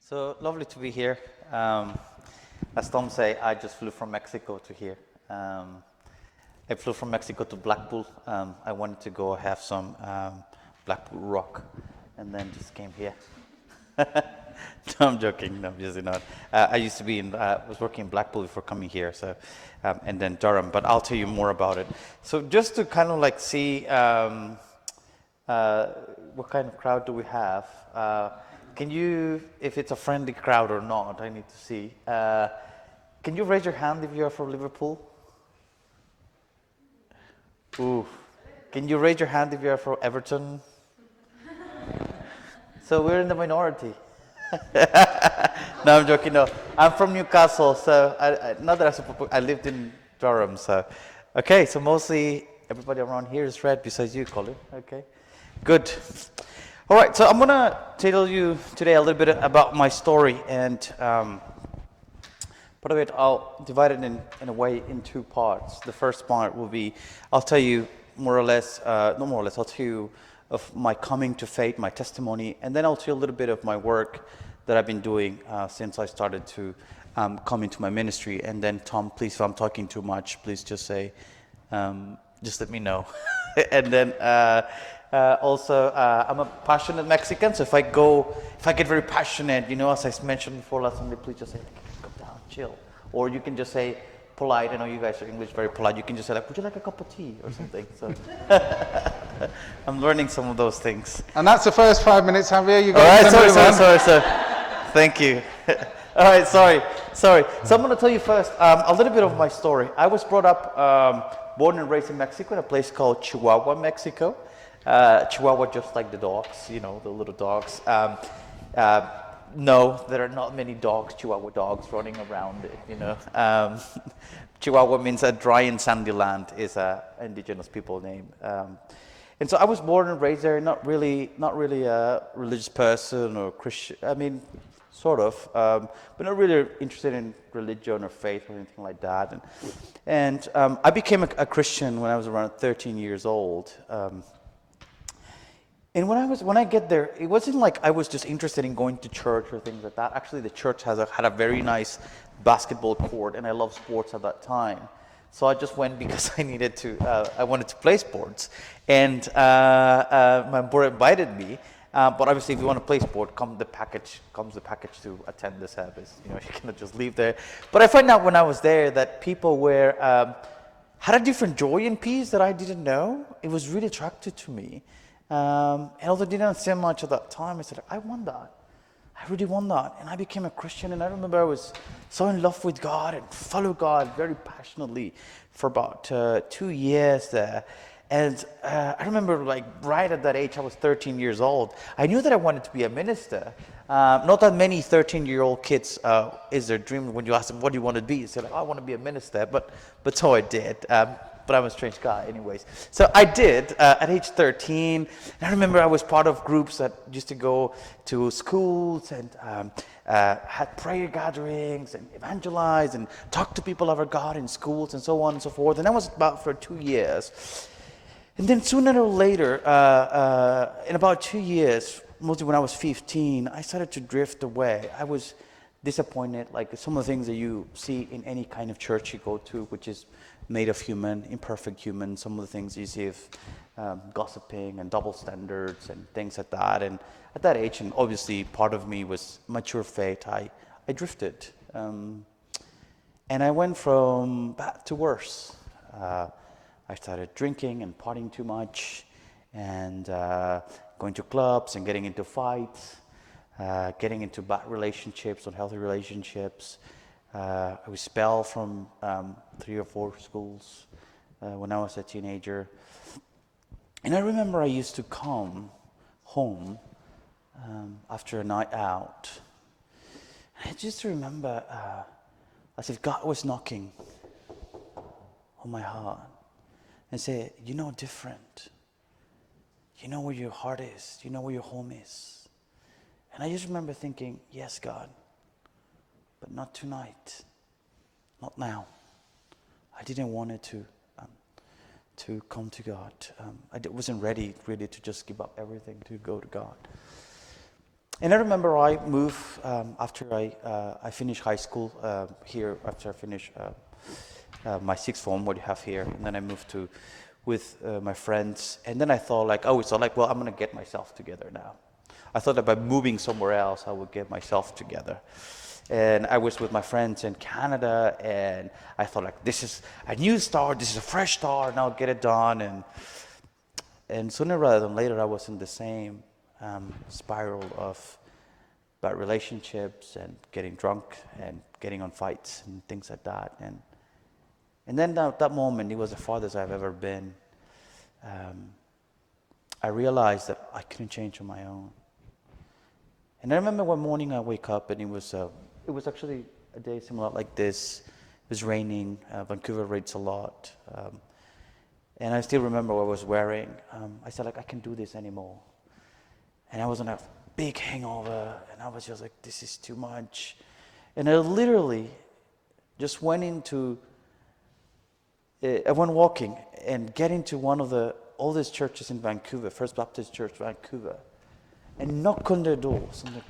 So lovely to be here. As Tom say, I just flew from Mexico to here. I flew from Mexico to Blackpool. I wanted to go have some Blackpool rock, and then just came here. No, I'm joking. No, obviously not. I used to be was working in Blackpool before coming here, so and then Durham. But I'll tell you more about it. So just to kind of like see what kind of crowd do we have. Can you, if it's a friendly crowd or not, I need to see. Can you raise your hand if you are from Liverpool? Ooh. Can you raise your hand if you are from Everton? So we're in the minority. No, I'm joking. No, I'm from Newcastle, so not that I lived in Durham. So, okay. So mostly everybody around here is red, besides you, Colin. Okay, good. All right. So I'm gonna tell you today a little bit about my story, and part of it I'll divide it in a way in two parts. The first part will be I'll tell you more or less, not more or less. I'll tell you of my coming to faith, my testimony, and then I'll tell you a little bit of my work that I've been doing since I started to come into my ministry. And then Tom, please, if I'm talking too much, please just say, just let me know. And then also, I'm a passionate Mexican, so if I get very passionate, as I mentioned before last Sunday, please just say, come down, chill. Or you can just say, polite. I know you guys are English, very polite. You can just say, like, would you like a cup of tea or something? So I'm learning some of those things. And that's the first 5 minutes, Javier. You got all right, sorry. Thank you. All right, sorry. So I'm going to tell you first a little bit of my story. I was brought up, born and raised in Mexico, in a place called Chihuahua, Mexico. Chihuahua, just like the dogs, the little dogs. No, there are not many dogs, Chihuahua dogs, running around it, Chihuahua means a dry and sandy land, is a indigenous people name. And so I was born and raised there, not really a religious person or Christian, I mean, sort of, but not really interested in religion or faith or anything like that. And I became a Christian when I was around 13 years old. And when I get there, it wasn't like I was just interested in going to church or things like that. Actually, the church had a very nice basketball court, and I loved sports at that time. So I just went because I wanted to play sports. And my board invited me. But obviously, if you want to play sport, comes the package to attend the service. You cannot just leave there. But I found out when I was there that people had a different joy and peace that I didn't know. It was really attractive to me. And although I didn't understand much at that time, I said, I want that. I really want that. And I became a Christian, and I remember I was so in love with God and followed God very passionately for about 2 years there. And I remember, like, right at that age, I was 13 years old. I knew that I wanted to be a minister. Not that many 13-year-old kids is their dream. When you ask them, what do you want to be? They say, like, I want to be a minister. But so I did. But I'm a strange guy anyways. So I did at age 13. And I remember I was part of groups that used to go to schools and had prayer gatherings and evangelize and talk to people about God in schools and so on and so forth. And that was about for 2 years. And then sooner or later, in about 2 years, mostly when I was 15, I started to drift away. I was disappointed, like some of the things that you see in any kind of church you go to, which is made of imperfect human, some of the things you see of gossiping and double standards and things like that. And at that age, and obviously part of me was mature faith, I drifted. And I went from bad to worse. I started drinking and partying too much and going to clubs and getting into fights, getting into bad relationships, unhealthy relationships. I was expelled from 3 or 4 schools when I was a teenager. And I remember I used to come home after a night out. And I just remember as if God was knocking on my heart and say, different. You know where your heart is. You know where your home is. And I just remember thinking, yes, God. But not tonight, not now. I didn't want it to come to God. I wasn't ready really to just give up everything to go to God. And I remember I moved after I finished high school here, after I finished my sixth form, what you have here, and then I moved to with my friends. And then I thought like, well, I'm gonna get myself together now. I thought that by moving somewhere else, I would get myself together. And I was with my friends in Canada, and I thought like, this is a new start, this is a fresh start, and I'll get it done. And sooner rather than later, I was in the same spiral of bad relationships and getting drunk and getting on fights and things like that. And then that moment, it was the farthest I've ever been. I realized that I couldn't change on my own. And I remember one morning I wake up, and it was actually a day similar like this. It was raining. Vancouver rains a lot. And I still remember what I was wearing. I said, like, I can't do this anymore. And I was on a big hangover, and I was just like, this is too much. And I literally just went walking and get into one of the oldest churches in Vancouver, First Baptist Church, Vancouver, and knock on their doors and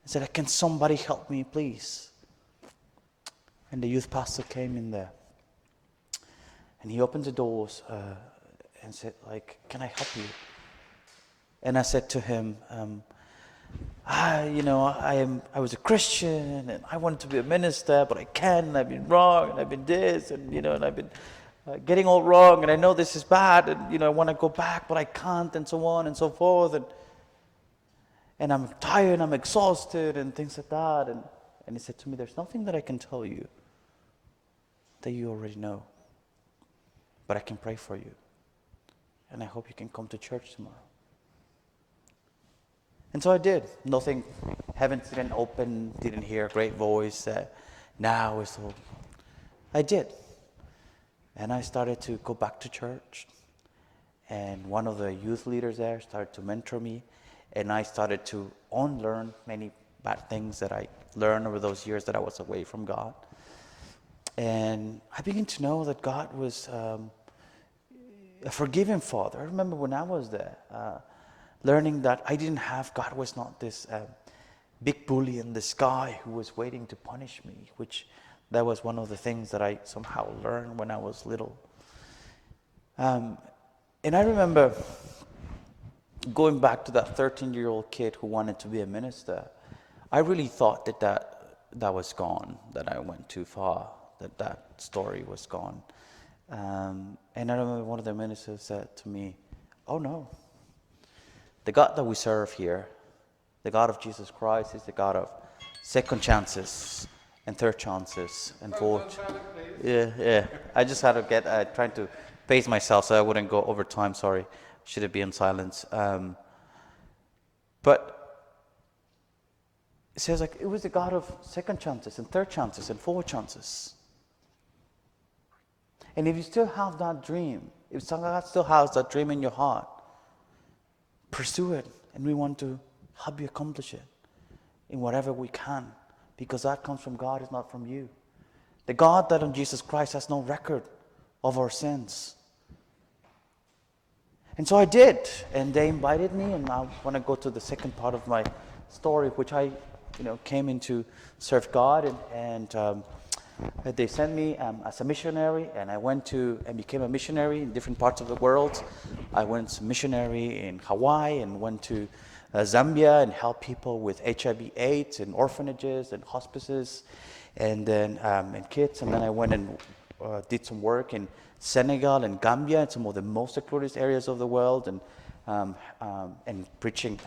said, can somebody help me, please? And the youth pastor came in there. And he opened the doors and said, like, can I help you? And I said to him, I was a Christian, and I wanted to be a minister, but I can't, and I've been wrong, and I've been this, and I've been getting all wrong, and I know this is bad, and I want to go back, but I can't, and so on and so forth, and I'm tired, I'm exhausted, and things like that. And he said to me, there's nothing that I can tell you that you already know, but I can pray for you, and I hope you can come to church tomorrow. And so I did. Nothing, heavens didn't open, didn't hear a great voice. Now it's all. I did. And I started to go back to church. And one of the youth leaders there started to mentor me. And I started to unlearn many bad things that I learned over those years that I was away from God. And I began to know that God was a forgiving Father. I remember when I was there, learning that God was not this big bully in the sky who was waiting to punish me, which that was one of the things that I somehow learned when I was little. And I remember going back to that 13-year-old kid who wanted to be a minister. I really thought that was gone, that I went too far, that story was gone. And I remember one of the ministers said to me, oh no, the God that we serve here, the God of Jesus Christ, is the God of second chances and third chances and fourth. Yeah. I just had to get, trying to pace myself so I wouldn't go over time, sorry. Should it be in silence? But it says like it was the God of second chances and third chances and fourth chances. And if you still have that dream, if God still has that dream in your heart, pursue it, and we want to help you accomplish it in whatever we can, because that comes from God, it's not from you. The God that on Jesus Christ has no record of our sins. And so I did, and they invited me, and I want to go to the second part of my story, which I, came in to serve God, and they sent me as a missionary, and I went to and became a missionary in different parts of the world. I went to missionary in Hawaii and went to Zambia and helped people with HIV/AIDS in orphanages and hospices, and then and kids. And then I went and did some work in Senegal and Gambia, and some of the most secluded areas of the world, and preaching,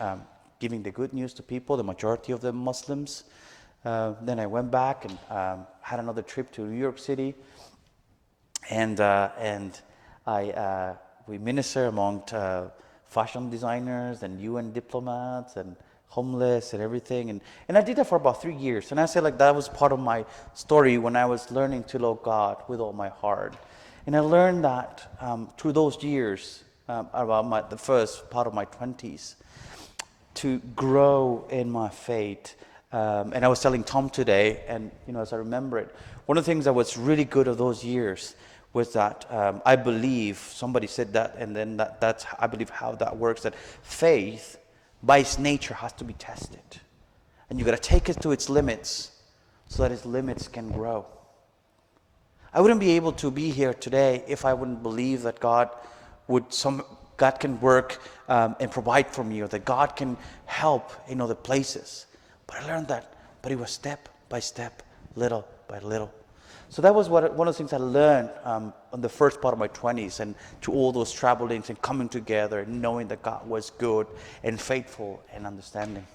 giving the good news to people, the majority of them Muslims. Then I went back and had another trip to New York City, and we minister among fashion designers and UN diplomats and homeless and everything, and I did that for about 3 years. And I say like that was part of my story when I was learning to love God with all my heart, and I learned that through those years, about the first part of my 20s, to grow in my faith. And I was telling Tom today, and as I remember it, one of the things that was really good of those years was that I believe somebody said that, and then that's I believe how that works. That faith by its nature, has to be tested. And you got to take it to its limits so that its limits can grow. I wouldn't be able to be here today if I wouldn't believe that God can work and provide for me, or that God can help in other places. But I learned that, but it was step by step, little by little. So that was one of the things I learned on the first part of my 20s, and through all those travelings and coming together and knowing that God was good and faithful and understanding.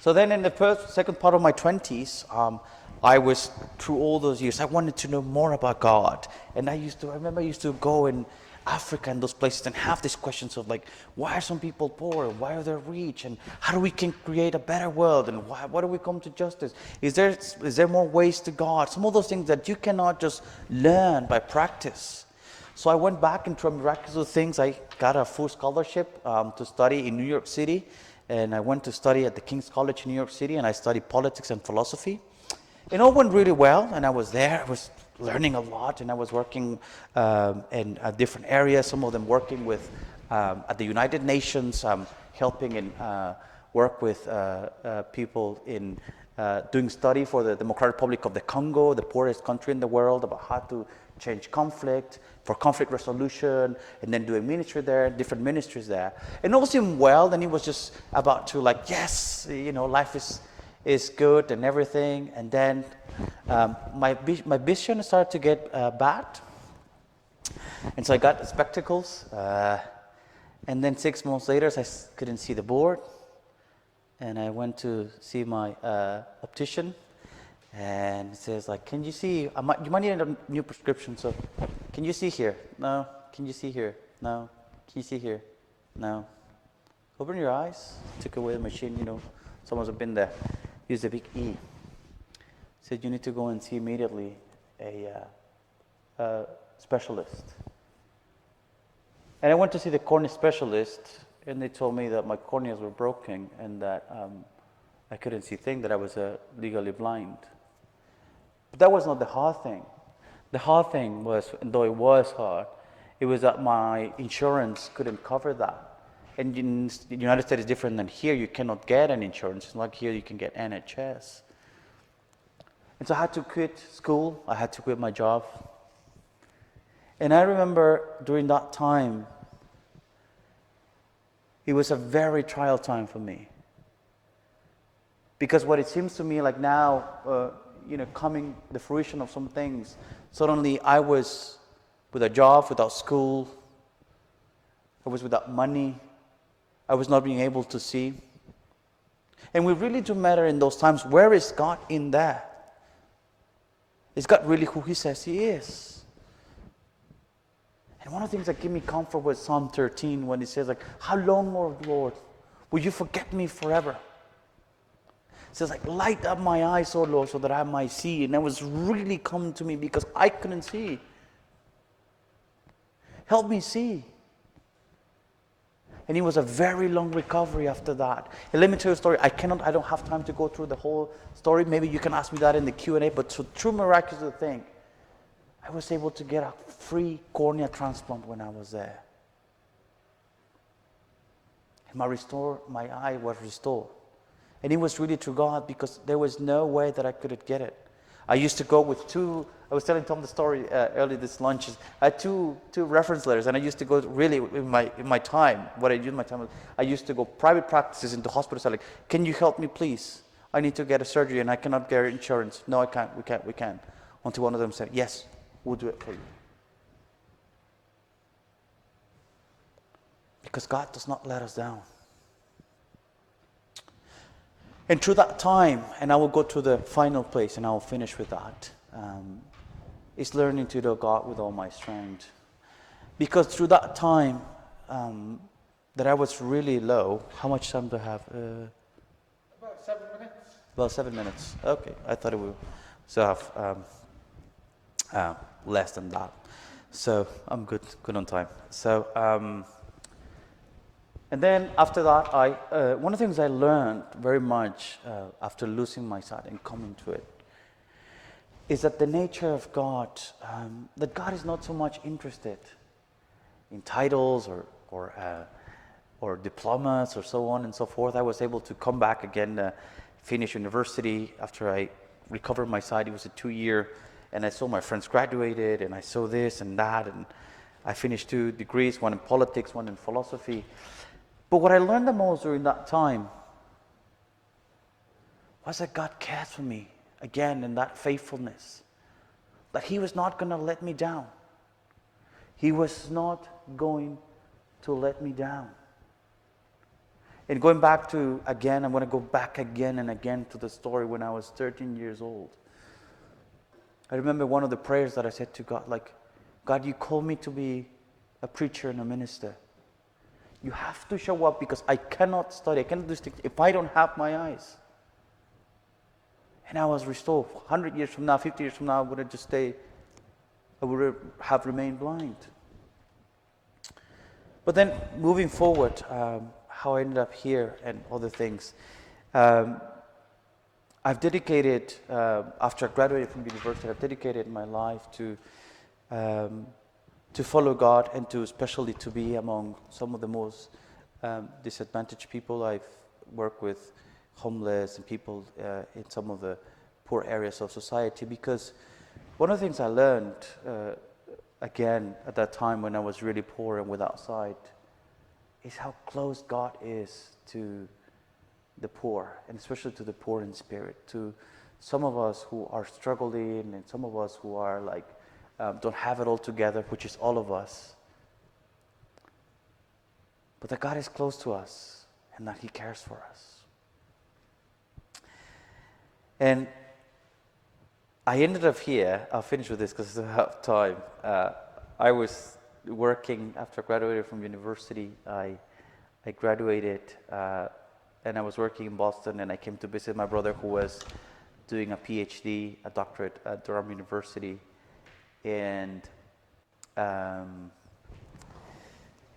So then in the second part of my 20s, I was, through all those years, I wanted to know more about God. And I remember I used to go in Africa and those places and have these questions of like, why are some people poor? Why are they rich? And how do we can create a better world? And why do we come to justice? Is there more ways to God? Some of those things that you cannot just learn by practice. So I went back into miraculous things. I got a full scholarship to study in New York City. And I went to study at the King's College in New York City, and I studied politics and philosophy. It all went really well, and I was there. I was learning a lot, and I was working in different areas, some of them working with at the United Nations, helping and work with people in doing study for the Democratic Republic of the Congo, the poorest country in the world, about how to change conflict, for conflict resolution, and then doing ministry there, different ministries there. And all seemed well, and it was just about to like, yes, life is good and everything. And then my vision started to get bad. And so I got spectacles. And then 6 months later, I couldn't see the board. And I went to see my optician. And he says, like, can you see? You might need a new prescription. So, can you see here? No. Can you see here? No. Can you see here? No. Open your eyes. Took away the machine. Someone's been there. Use the big E. Said you need to go and see immediately a specialist. And I went to see the cornea specialist, and they told me that my corneas were broken and that I couldn't see things, that I was legally blind. But that was not the hard thing. The hard thing was, though it was hard, it was that my insurance couldn't cover that. And in the United States, it's different than here. You cannot get an insurance. It's like here you can get NHS. And so I had to quit school. I had to quit my job. And I remember during that time, it was a very trial time for me. Because what it seems to me like now, coming the fruition of some things, suddenly I was with a job, without school, I was without money, I was not being able to see. And we really do matter in those times, where is God in that? Is God really who He says He is? And one of the things that gave me comfort was Psalm 13, when it says, like, how long, O Lord, will you forget me forever? It says, like, light up my eyes, O Lord, so that I might see. And that was really coming to me because I couldn't see. Help me see. And it was a very long recovery after that. And let me tell you a story. I don't have time to go through the whole story. Maybe you can ask me that in the Q&A. But true miraculous thing, I was able to get a free cornea transplant when I was there. And my eye was restored. And it was really through God, because there was no way that I could get it. I used to go with I was telling Tom the story early this lunch. I had two reference letters, and I used to go really in my time. What I did in my time was I used to go private practices into hospitals. Like, can you help me, please? I need to get a surgery, and I cannot get insurance. No, I can't. We can't. Until one of them said, yes, we'll do it for you. Because God does not let us down. And through that time, and I will go to the final place, and I will finish with that, is learning to know God with all my strength. Because through that time that I was really low, how much time do I have? About 7 minutes. About 7 minutes. Okay, I thought it would still have less than that. So I'm good on time. So. And then after that, one of the things I learned very much after losing my sight and coming to it, is that the nature of God, that God is not so much interested in titles or or diplomas or so on and so forth. I was able to come back again, finish university after I recovered my sight. It was a 2-year, and I saw my friends graduated, and I saw this and that, and I finished 2 degrees, one in politics, one in philosophy. But what I learned the most during that time was that God cared for me again in that faithfulness, that He was not going to let me down. He was not going to let me down. And going back to, again, I'm going to go back again and again to the story when I was 13 years old. I remember one of the prayers that I said to God, like, God, you called me to be a preacher and a minister. You have to show up because I cannot study, I cannot do things if I don't have my eyes. And I was restored. 100 years from now, 50 years from now, I would have just stayed, I would have remained blind. But then moving forward, how I ended up here and other things. I've dedicated, after I graduated from university, I've dedicated my life to follow God and to especially to be among some of the most disadvantaged people. I've worked with homeless and people in some of the poor areas of society, because one of the things I learned again at that time when I was really poor and without sight is how close God is to the poor, and especially to the poor in spirit, to some of us who are struggling and some of us who are like don't have it all together, which is all of us. But that God is close to us and that He cares for us. And I ended up here, I'll finish with this because I have time. I was working after I graduated from university. I graduated and I was working in Boston, and I came to visit my brother who was doing a PhD, a doctorate at Durham University. And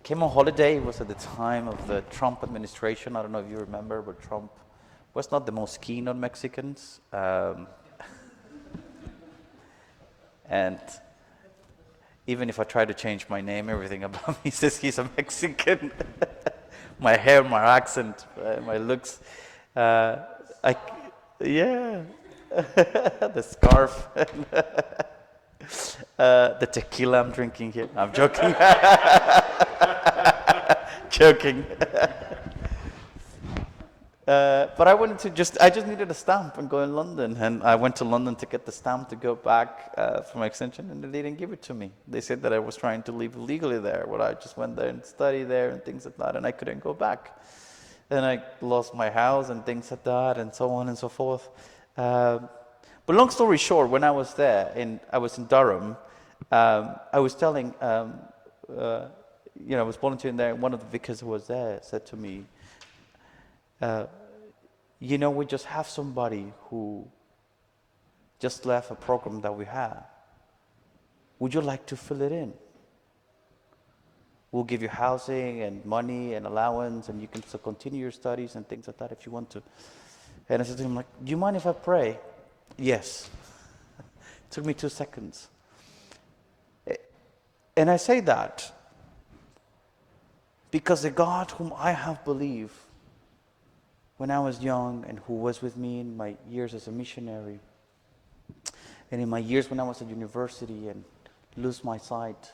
came on holiday. It was at the time of the Trump administration. I don't know if you remember, but Trump was not the most keen on Mexicans. And even if I try to change my name, everything about me says he's a Mexican. My hair, my accent, my looks. The scarf. The tequila I'm drinking here. I'm joking. Joking. But I wanted to I just needed a stamp and go in London. And I went to London to get the stamp to go back for my extension, and they didn't give it to me. They said that I was trying to live illegally there. Well, I just went there and studied there and things like that, and I couldn't go back. Then I lost my house and things like that, and so on and so forth. But long story short, when I was there, I was in Durham, I was telling, I was volunteering there, and one of the vicars who was there said to me, we just have somebody who just left a program that we have. Would you like to fill it in? We'll give you housing and money and allowance, and you can still continue your studies and things like that if you want to. And I said to him, like, do you mind if I pray? Yes. It took me 2 seconds. And I say that because the God whom I have believed when I was young and who was with me in my years as a missionary and in my years when I was at university and lose my sight,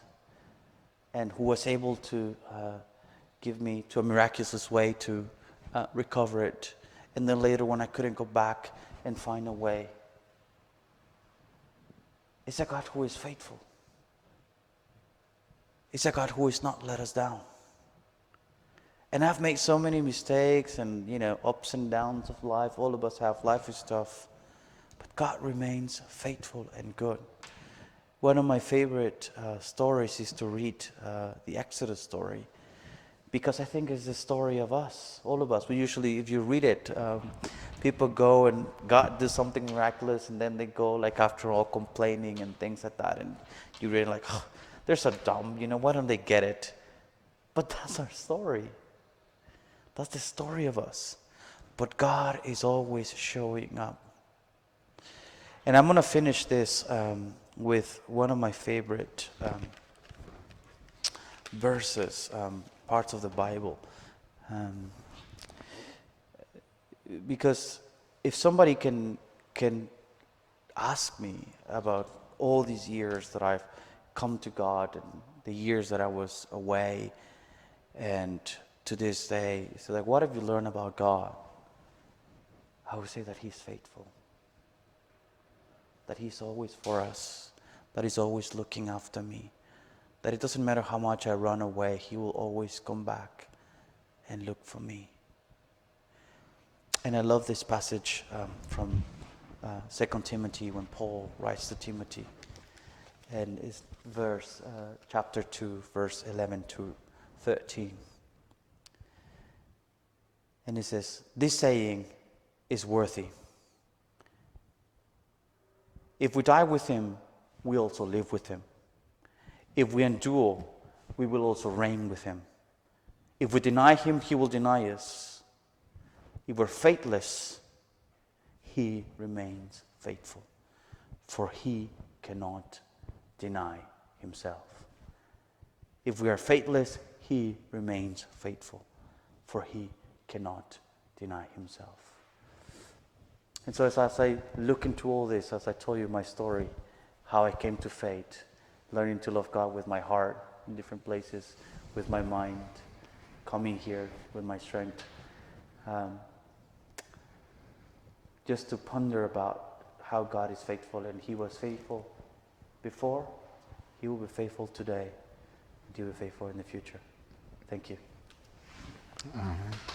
and who was able to give me to a miraculous way to recover it, and then later when I couldn't go back and find a way. It's a God who is faithful. It's a God who has not let us down. And I've made so many mistakes and, ups and downs of life. All of us have. Life is tough. But God remains faithful and good. One of my favorite stories is to read the Exodus story, because I think it's the story of us, all of us. We usually, if you read it, people go and God does something miraculous, and then they go, like, after all, complaining and things like that. And you read like, oh, they're so dumb, why don't they get it? But that's our story. That's the story of us. But God is always showing up. And I'm going to finish this with one of my favorite verses, parts of the Bible. Um, because if somebody can ask me about all these years that I've come to God and the years that I was away, and to this day, so like, what have you learned about God? I would say that He's faithful, that He's always for us, that He's always looking after me, that it doesn't matter how much I run away, He will always come back and look for me. And I love this passage from 2 Timothy, when Paul writes to Timothy, and it's chapter 2, verse 11 to 13. And he says, "This saying is worthy. If we die with Him, we also live with Him. If we endure, we will also reign with Him. If we deny Him, He will deny us. If we're faithless, He remains faithful, for He cannot deny Himself. If we are faithless, He remains faithful, for He cannot deny Himself." And so as I look into all this, as I told you my story, how I came to faith, learning to love God with my heart in different places, with my mind, coming here with my strength, just to ponder about how God is faithful, and He was faithful before, He will be faithful today, and He will be faithful in the future. Thank you. All right.